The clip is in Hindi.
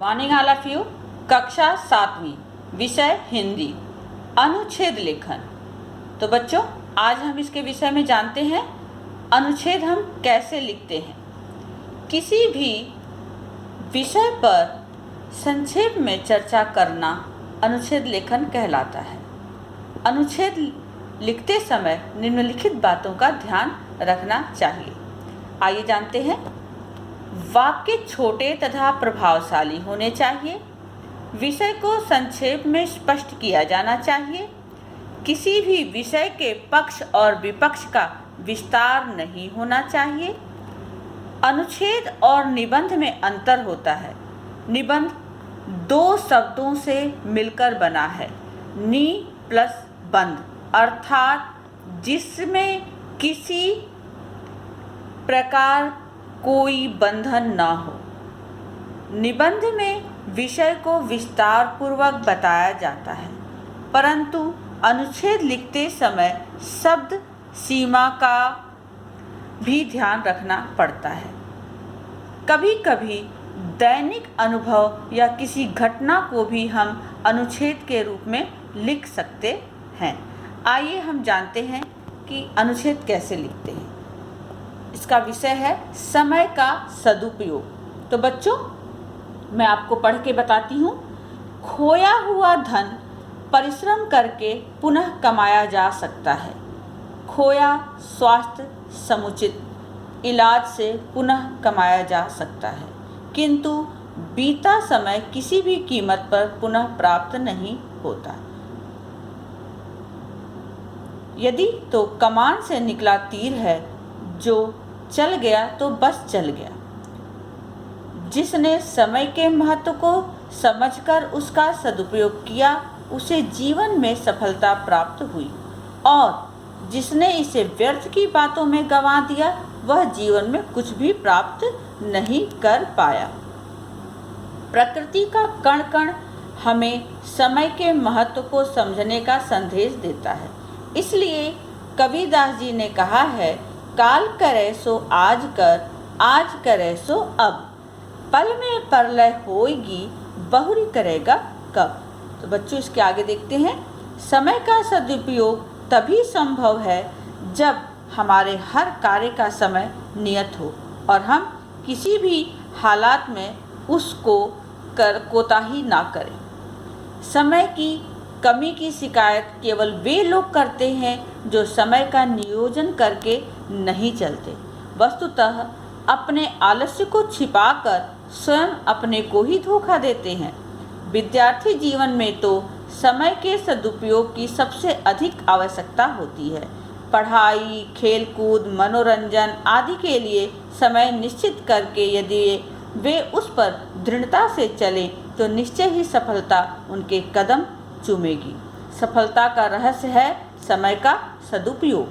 Morning all of you. कक्षा 7वीं, विषय हिंदी, अनुच्छेद लेखन। तो बच्चों, आज हम इसके विषय में जानते हैं अनुच्छेद हम कैसे लिखते हैं। किसी भी विषय पर संक्षेप में चर्चा करना अनुच्छेद लेखन कहलाता है। अनुच्छेद लिखते समय निम्नलिखित बातों का ध्यान रखना चाहिए। आइए जानते हैं। वाक्य छोटे तथा प्रभावशाली होने चाहिए। विषय को संक्षेप में स्पष्ट किया जाना चाहिए। किसी भी विषय के पक्ष और विपक्ष का विस्तार नहीं होना चाहिए। अनुच्छेद और निबंध में अंतर होता है। निबंध दो शब्दों से मिलकर बना है, नि प्लस बंध, अर्थात जिसमें किसी प्रकार कोई बंधन न हो। निबंध में विषय को विस्तार पूर्वक बताया जाता है, परंतु अनुच्छेद लिखते समय शब्द सीमा का भी ध्यान रखना पड़ता है। कभी कभी दैनिक अनुभव या किसी घटना को भी हम अनुच्छेद के रूप में लिख सकते हैं। आइए हम जानते हैं कि अनुच्छेद कैसे लिखते हैं। इसका विषय है समय का सदुपयोग। तो बच्चों, मैं आपको पढ़ के बताती हूँ। खोया हुआ धन परिश्रम करके पुनः कमाया जा सकता है। खोया स्वास्थ्य समुचित इलाज से पुनः कमाया जा सकता है, किंतु बीता समय किसी भी कीमत पर पुनः प्राप्त नहीं होता। यदि तो कमान से निकला तीर है, जो चल गया तो बस चल गया। जिसने समय के महत्व को समझकर उसका सदुपयोग किया, उसे जीवन में सफलता प्राप्त हुई, और जिसने इसे व्यर्थ की बातों में गंवा दिया, वह जीवन में कुछ भी प्राप्त नहीं कर पाया। प्रकृति का कण कण हमें समय के महत्व को समझने का संदेश देता है। इसलिए कबीरदास जी ने कहा है, काल करे सो आज कर, आज करे सो अब, पल में परलय होएगी, बहुरी करेगा कब। तो बच्चों, इसके आगे देखते हैं। समय का सदुपयोग तभी संभव है जब हमारे हर कार्य का समय नियत हो और हम किसी भी हालात में उसको कोताही ना करें। समय की कमी की शिकायत केवल वे लोग करते हैं जो समय का नियोजन करके नहीं चलते। वस्तुतः अपने आलस्य को छिपाकर स्वयं अपने को ही धोखा देते हैं। विद्यार्थी जीवन में तो समय के सदुपयोग की सबसे अधिक आवश्यकता होती है। पढ़ाई, खेलकूद, मनोरंजन आदि के लिए समय निश्चित करके यदि वे उस पर दृढ़ता से चलें तो निश्चय ही सफलता उनके कदम चूमेगी। सफलता का रहस्य है समय का सदुपयोग।